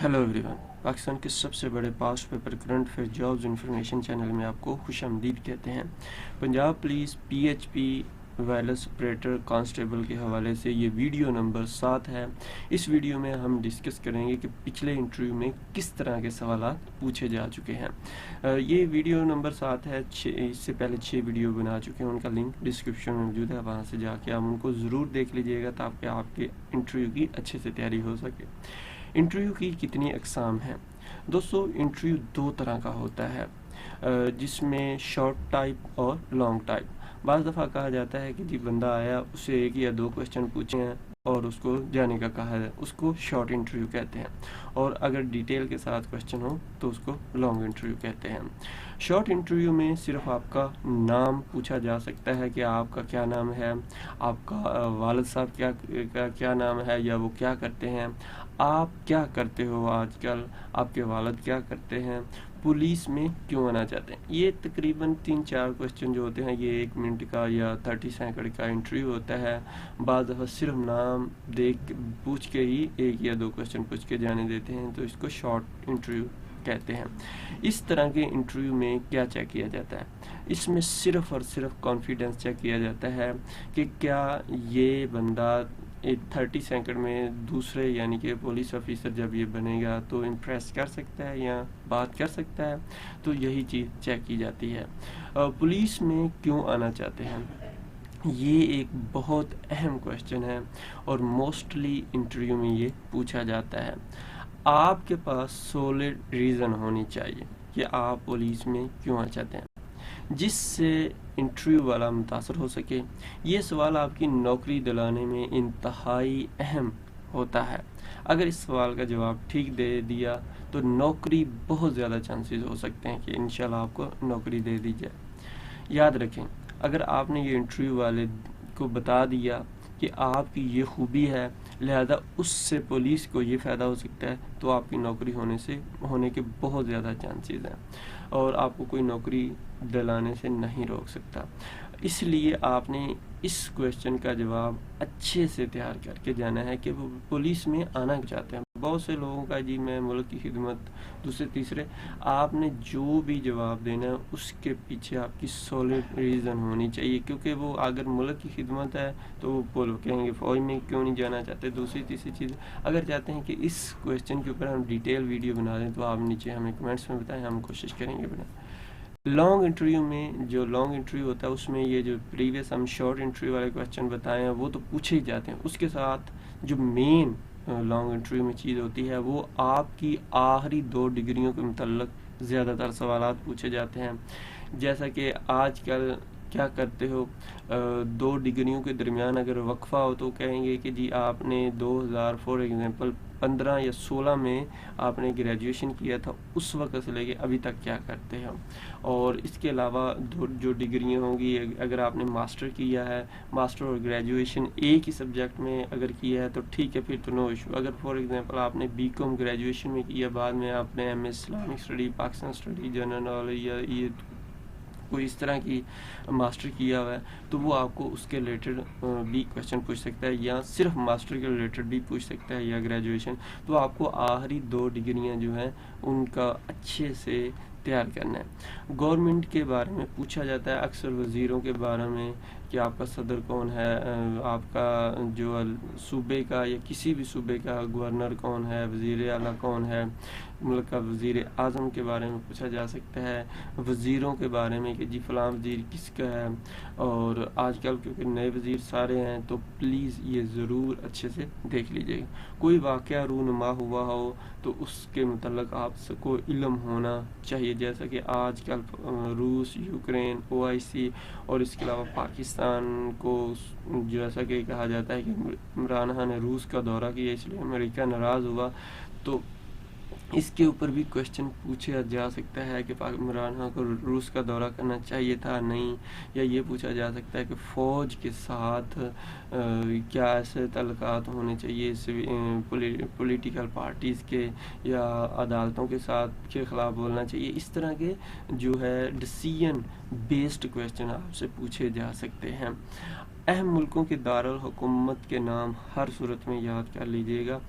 Hello everyone, Pakistan के सबसे बड़े past paper current affair jobs information channel में आपको खुशामदीद कहते हैं। Punjab police PHP wireless operator constable के हवाले से ये वीडियो नंबर 7 है। इस वीडियो में हम डिस्कस करेंगे कि पिछले इंटरव्यू में किस तरह के सवाल पूछे जा चुके हैं। ये वीडियो नंबर 7 है। इससे पहले 6 वीडियो बना चुके हैं, उनका लिंक डिस्क्रिप्शन में मौजूद है, वहाँ से जाके आप उनको ज़रूर देख लीजिएगा ताकि आपके इंटरव्यू की अच्छे से तैयारी हो सके। इंटरव्यू की कितनी अक़साम हैं दोस्तों? इंटरव्यू 2 तरह का होता है, जिसमें शॉर्ट टाइप और लॉन्ग टाइप। बाज़ दफ़ा कहा जाता है कि जी बंदा आया, उससे 1 या 2 क्वेश्चन पूछे हैं और उसको जाने का कहा है, उसको शॉर्ट इंटरव्यू कहते हैं। और अगर डिटेल के साथ क्वेश्चन हो तो उसको लॉन्ग इंटरव्यू कहते हैं। शॉर्ट इंटरव्यू में सिर्फ आपका नाम पूछा जा सकता है कि आपका क्या नाम है, आपका वालिद साहब क्या नाम है या वो क्या करते हैं, आप क्या करते हो आजकल, आपके वालिद क्या करते हैं, पुलिस में क्यों आना चाहते हैं। ये तकरीबन 3-4 क्वेश्चन जो होते हैं, ये 1 मिनट का या 30 सेकंड का इंटरव्यू होता है। बाज़ दफ़ा सिर्फ नाम पूछ के ही 1 या 2 क्वेश्चन पूछ के जाने देते हैं, तो इसको शॉर्ट इंटरव्यू कहते हैं। इस तरह के इंटरव्यू में क्या चेक किया जाता है? इसमें सिर्फ और सिर्फ कॉन्फिडेंस चेक किया जाता है कि क्या ये बंदा 30 सेकंड में दूसरे यानी कि पुलिस ऑफिसर जब ये बनेगा तो इम्प्रेस कर सकता है या बात कर सकता है, तो यही चीज़ चेक की जाती है। पुलिस में क्यों आना चाहते हैं, ये एक बहुत अहम क्वेश्चन है और मोस्टली इंटरव्यू में ये पूछा जाता है। आपके पास सॉलिड रीज़न होनी चाहिए कि आप पुलिस में क्यों आना चाहते हैं, जिससे इंटरव्यू वाला मुतासर हो सके। ये सवाल आपकी नौकरी दिलाने में इंतहाई अहम होता है। अगर इस सवाल का जवाब ठीक दे दिया तो नौकरी बहुत ज़्यादा चांसेस हो सकते हैं कि इंशाल्लाह आपको नौकरी दे दी जाए। याद रखें, अगर आपने ये इंटरव्यू वाले को बता दिया कि आपकी ये खूबी है, लिहाजा उससे पुलिस को ये फ़ायदा हो सकता है, तो आपकी नौकरी होने के बहुत ज़्यादा चांसेस हैं और आपको कोई नौकरी दिलाने से नहीं रोक सकता। इसलिए आपने इस क्वेश्चन का जवाब अच्छे से तैयार करके जाना है कि वो पुलिस में आना चाहते हैं। बहुत से लोगों का जी मैं मुल्क की खिदमत, दूसरे तीसरे, आपने जो भी जवाब देना है उसके पीछे आपकी सॉलिड रीज़न होनी चाहिए, क्योंकि वो अगर मुल्क की खिदमत है तो वो कहेंगे फ़ौज में क्यों नहीं जाना चाहते। दूसरी तीसरी चीज़, अगर चाहते हैं कि इस क्वेश्चन के ऊपर हम डिटेल वीडियो बना दें तो आप नीचे हमें कमेंट्स में बताएं, हम कोशिश करेंगे बना। लॉन्ग इंटरव्यू में, जो लॉन्ग इंटरव्यू होता है उसमें ये जो प्रीवियस हम शॉर्ट इंटरव्यू वाले क्वेश्चन बताए हैं वो तो पूछे ही जाते हैं, उसके साथ जो मेन लॉन्ग इंटरव्यू में चीज़ होती है वो आपकी आखिरी 2 डिग्रियों के मुतल्लक ज़्यादातर सवालात पूछे जाते हैं। जैसा कि आजकल क्या करते हो, 2 डिग्रियों के दरमियान अगर वक्फा हो तो कहेंगे कि जी आपने 2000 फॉर एग्ज़ाम्पल 15 या 16 में आपने ग्रेजुएशन किया था, उस वक्त से लेके अभी तक क्या करते हो। और इसके अलावा जो डिग्रियाँ होंगी, अगर आपने मास्टर किया है, मास्टर और ग्रेजुएशन एक ही सब्जेक्ट में अगर किया है तो ठीक है, फिर तो नो इशू। अगर फॉर एग्ज़ाम्पल आपने बीकॉम ग्रेजुएशन में किया, बाद में आपने MA Islamic study, Pakistan study, general knowledge या ये कोई इस तरह की मास्टर किया हुआ है, तो वो आपको उसके रिलेटेड भी क्वेश्चन पूछ सकता है या सिर्फ मास्टर के रिलेटेड भी पूछ सकता है या ग्रेजुएशन। तो आपको आखिरी 2 डिग्रियां जो हैं उनका अच्छे से तैयार करना है। गवर्नमेंट के बारे में पूछा जाता है अक्सर, वज़ीरों के बारे में कि आपका सदर कौन है, आपका जो सूबे का या किसी भी सूबे का गवर्नर कौन है, वज़ीर आला कौन है, मुल्क का वज़ीर आज़म के बारे में पूछा जा सकता है। वज़ीरों के बारे में कि जी फ़लाँ वज़ीर किसका है। और आजकल क्योंकि नए वज़ीर सारे हैं तो प्लीज़ ये ज़रूर अच्छे से देख लीजिएगा। कोई वाक़या रूनुमा हुआ हो तो उसके मुतल्लक आपको इल्म होना चाहिए, जैसा कि आजकल रूस, यूक्रेन, OIC और इसके अलावा पाकिस्तान को जैसा कि कहा जाता है कि इमरान खान ने रूस का दौरा किया इसलिए अमेरिका नाराज़ हुआ, तो इसके ऊपर भी क्वेश्चन पूछा जा सकता है कि इमरान खान को रूस का दौरा करना चाहिए था नहीं, या ये पूछा जा सकता है कि फ़ौज के साथ क्या ऐसे तल्लुकात होने चाहिए पॉलिटिकल पार्टीज़ के या अदालतों के साथ के ख़िलाफ़ बोलना चाहिए। इस तरह के जो है डिसीजन बेस्ड क्वेश्चन आपसे पूछे जा सकते हैं। अहम मुल्कों के दारुल हुकूमत के नाम हर सूरत में याद कर लीजिएगा।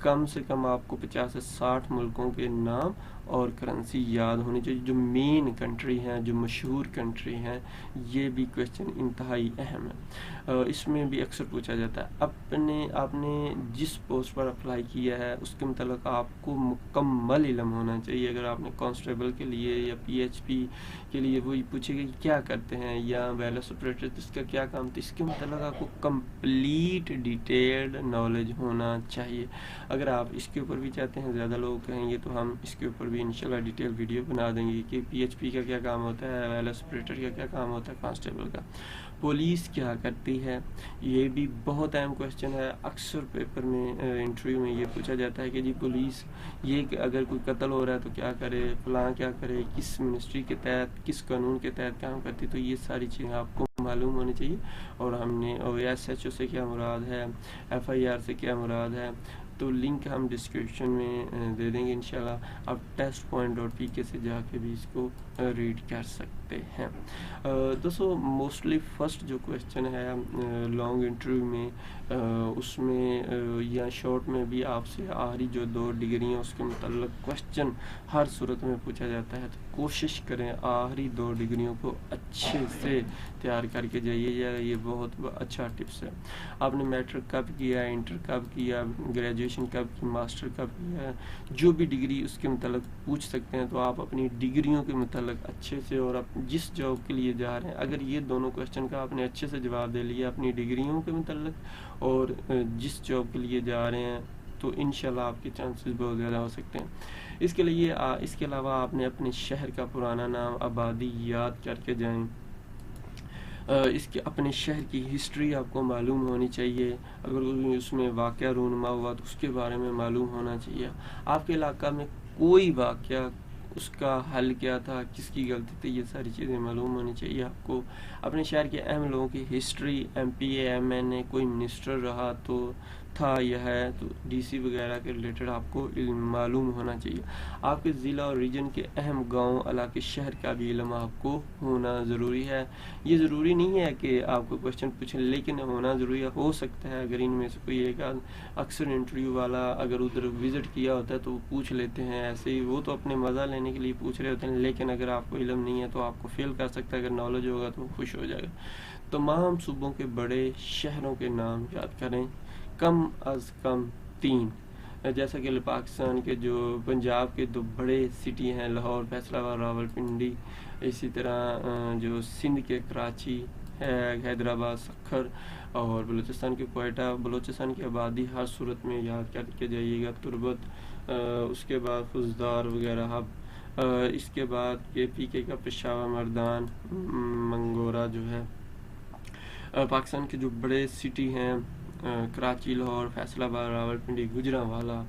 कम से कम आपको 50 से 60 मुल्कों के नाम और करेंसी याद होनी चाहिए, जो मेन कंट्री हैं, जो मशहूर कंट्री हैं। ये भी क्वेश्चन इंतहाई अहम है। इसमें भी अक्सर पूछा जाता है आपने जिस पोस्ट पर अप्लाई किया है उसके मतलब आपको मुकम्मल इल्म होना चाहिए। अगर आपने कांस्टेबल के लिए या पीएचपी के लिए वही पूछेगा कि क्या करते हैं, या वायरलेस ऑपरेटर इसका क्या काम, तो इसके मतलब आपको कंप्लीट डिटेल्ड नॉलेज होना चाहिए। अगर आप इसके ऊपर भी चाहते हैं, ज़्यादा लोग कहेंगे तो हम इसके ऊपर भी इंशाल्लाह डिटेल वीडियो बना देंगे कि पीएचपी का क्या काम होता है, वायरलेस ऑपरेटर का क्या काम होता है, कांस्टेबल का, पुलिस क्या करती है। ये भी बहुत अहम क्वेश्चन है। अक्सर पेपर में इंटरव्यू में ये पूछा जाता है कि जी पुलिस ये अगर कोई कत्ल हो रहा है तो क्या करे, फलां क्या करे, किस मिनिस्ट्री के तहत, किस कानून के तहत काम करती। तो ये सारी चीज़ें आपको मालूम होनी चाहिए। और हमने SHO से क्या मुराद है, FIR से क्या मुराद है, तो लिंक हम डिस्क्रिप्शन में दे देंगे इंशाल्लाह। आप test.pk से जाके भी इसको रीड कर सकते हैं। दोस्तों मोस्टली फर्स्ट जो क्वेश्चन है लॉन्ग इंटरव्यू में उसमें या शॉर्ट में भी आपसे आखिरी जो 2 डिग्री हैं उसके मतलब क्वेश्चन हर सूरत में पूछा जाता है। तो कोशिश करें आखिरी 2 डिग्रियों को अच्छे से तैयार करके जाइए। ये बहुत अच्छा टिप्स है। आपने मैट्रिक कब किया, इंटर कब किया, ग्रेजुएशन कब की, मास्टर कब किया, जो भी डिग्री उसके मतलब पूछ सकते हैं। तो आप अपनी डिग्रियों के मतलब अच्छे से, और आप जिस जॉब के लिए जा रहे हैं, अगर ये दोनों क्वेश्चन का आपने अच्छे से जवाब दे लिया अपनी डिग्रियों के मतलब और जिस जॉब के लिए जा रहे हैं, तो इंशाल्लाह आपके चांसेस बहुत ज़्यादा हो सकते हैं। इसके अलावा आपने अपने शहर का पुराना नाम, आबादी याद करके जाएं। इसके अपने शहर की हिस्ट्री आपको मालूम होनी चाहिए। अगर उसमें वाक़या रूनुमा हुआ तो उसके बारे में मालूम होना चाहिए। आपके इलाका में कोई वाक़या, उसका हल क्या था, किसकी गलती थी, ये सारी चीज़ें मालूम होनी चाहिए आपको। अपने शहर के अहम लोगों की हिस्ट्री, MPA MNA, कोई मिनिस्टर रहा तो था या है, तो DC वगैरह के रिलेटेड आपको इल्म मालूम होना चाहिए। आपके ज़िला और रीजन के अहम गांव, इलाके, शहर का भी इल्म आपको होना ज़रूरी है। ये ज़रूरी नहीं है कि आपको क्वेश्चन पूछें, लेकिन होना ज़रूरी हो सकता है। अगर इनमें से कोई एक अक्सर इंटरव्यू वाला अगर उधर विज़िट किया होता है तो वो पूछ लेते हैं ऐसे ही, वो तो अपने मज़ा लेने के लिए पूछ रहे होते हैं। लेकिन अगर आपको इल्म नहीं है तो आपको फेल कर सकता है। अगर नॉलेज होगा तो वो खुश हो जाएगा। तमाम सूबों के बड़े शहरों के नाम याद करें, कम अज़ कम 3। जैसा कि पाकिस्तान के जो पंजाब के 2 बड़े सिटी हैं, लाहौर, फैसलाबाद, रावलपिंडी। इसी तरह जो सिंध के कराची है, हैदराबाद, सक्खर, और बलूचिस्तान के कोयटा। बलूचिस्तान की आबादी हर सूरत में याद करके जाइएगा, तुर्बत, उसके बाद फुजदार वगैरह हब। इसके बाद KPK का पेशावर, मर्दान, मंगोरा जो है। पाकिस्तान के जो बड़े सिटी हैं कराची, लाहौर, फैसलाबाद, रावलपिंडी, गुजरांवाला,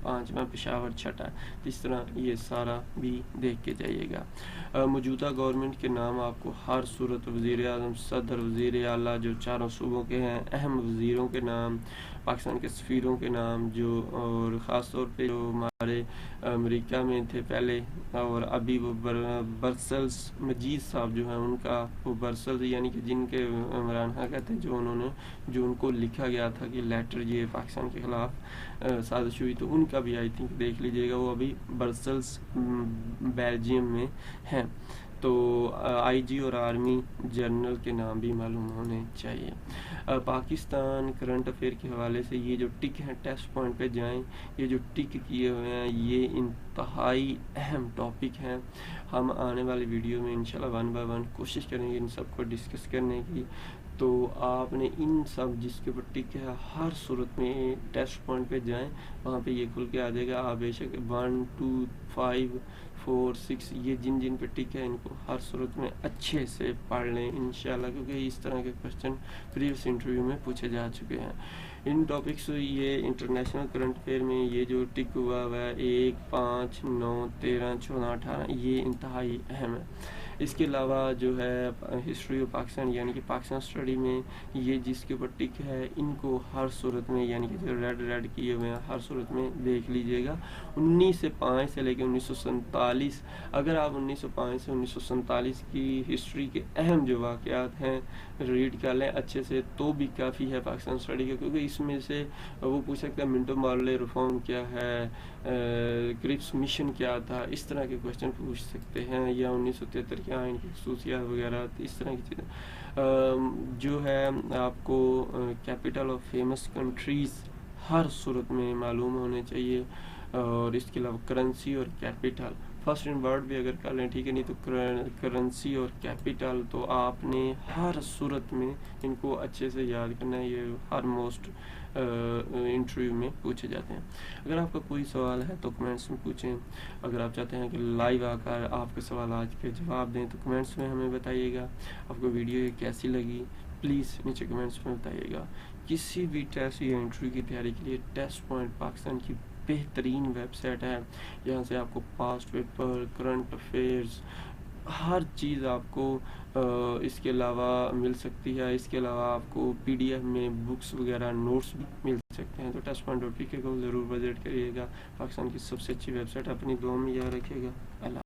5वां पेशावर, छठा। तो इस तरह ये सारा भी देख के जाइएगा। मौजूदा गवर्नमेंट के नाम आपको हर सूरत, वज़ीर आज़म, सदर, वज़ीर आला जो चारों सूबों के हैं, अहम वज़ीरों के नाम, पाकिस्तान के सफ़ीरों के नाम जो, और ख़ास तौर पे जो हमारे अमेरिका में थे पहले और अभी वो बरसल्स मजीद साहब जो हैं उनका, वो बरसल्स यानी कि जिनके इमरान खान कहते हैं, जो उनको लिखा गया था कि लेटर ये पाकिस्तान के ख़िलाफ़ साजिश हुई, तो उनका भी आई थिंक देख लीजिएगा। वो अभी ब्रसेल्स बेल्जियम में हैं। तो IG और आर्मी जनरल के नाम भी मालूम होने चाहिए। पाकिस्तान करंट अफेयर के हवाले से ये जो टिक हैं, टेस्ट पॉइंट पे जाएं। ये जो टिक किए हुए हैं ये इंतहाई अहम टॉपिक हैं। हम आने वाली वीडियो में इंशाल्लाह 1 बाय 1 कोशिश करेंगे इन सब को डिस्कस करने की। तो आपने इन सब जिसके ऊपर टिक है हर सूरत में टेस्ट पॉइंट पे जाएं, वहाँ पे ये खुल के आ जाएगा। आप बेशक 1, 2, 5, 4, 6 ये जिन पे टिक है इनको हर सूरत में अच्छे से पढ़ लें इंशाल्लाह, क्योंकि इस तरह के क्वेश्चन प्रीवियस इंटरव्यू में पूछे जा चुके हैं। इन टॉपिक्स ये इंटरनेशनल करंट अफेयर में ये जो टिक हुआ है 1, 5, 9, 13, 14, 18 ये इंतहाई अहम है। इसके अलावा जो है हिस्ट्री ऑफ पाकिस्तान यानी कि पाकिस्तान स्टडी में ये जिसके ऊपर टिक है इनको हर सूरत में यानी कि जो रेड किए हुए हैं हर सूरत में देख लीजिएगा। 1905 से लेकर 1947, अगर आप 1905 से 1947 की हिस्ट्री के अहम जो वाक़यात हैं रीड कर लें अच्छे से तो भी काफ़ी है पाकिस्तान स्टडी का, क्योंकि اس میں سے وہ پوچھ سکتا ہے منٹو مارلے ریفارم کیا ہے، کرپس مشن کیا تھا، اس طرح کے کوشچن پوچھ سکتے ہیں، یا 1973 کے آئین کی خصوصیات وغیرہ، اس طرح کی چیزیں جو ہے آپ کو کیپٹل آف فیمس کنٹریز ہر صورت میں معلوم ہونے چاہیے، اور اس کے علاوہ کرنسی اور کیپٹل فرسٹ ان ورڈ بھی اگر کر لیں ٹھیک ہے، نہیں تو کرنسی اور کیپٹل تو آپ نے ہر صورت میں ان کو اچھے سے یاد کرنا ہے، یہ ہر موسٹ انٹرویو میں پوچھے جاتے ہیں۔ اگر آپ کا کوئی سوال ہے تو کمنٹس میں پوچھیں، اگر آپ چاہتے ہیں کہ لائیو آ کر آپ کے سوالات کے جواب دیں تو کمنٹس میں ہمیں بتائیے گا۔ آپ کو ویڈیو یہ کیسی لگی پلیز نیچے کمنٹس میں بتائیے گا۔ کسی بھی ٹیسٹ یا انٹرویو کی تیاری کے لیے ٹیسٹ پوائنٹ پاکستان کی بہترین ویب سائٹ ہے، یہاں سے آپ کو پاسٹ پیپر، کرنٹ افیئرز، ہر چیز آپ کو اس کے علاوہ مل سکتی ہے۔ اس کے علاوہ آپ کو پی ڈی ایف میں بکس وغیرہ نوٹس بھی مل سکتے ہیں، تو ٹیسٹ پوائنٹ .pk کو ضرور وزٹ کریے گا۔ پاکستان کی سب سے اچھی ویب سائٹ، اپنی دعا میں یاد رکھیے گا۔ اللہ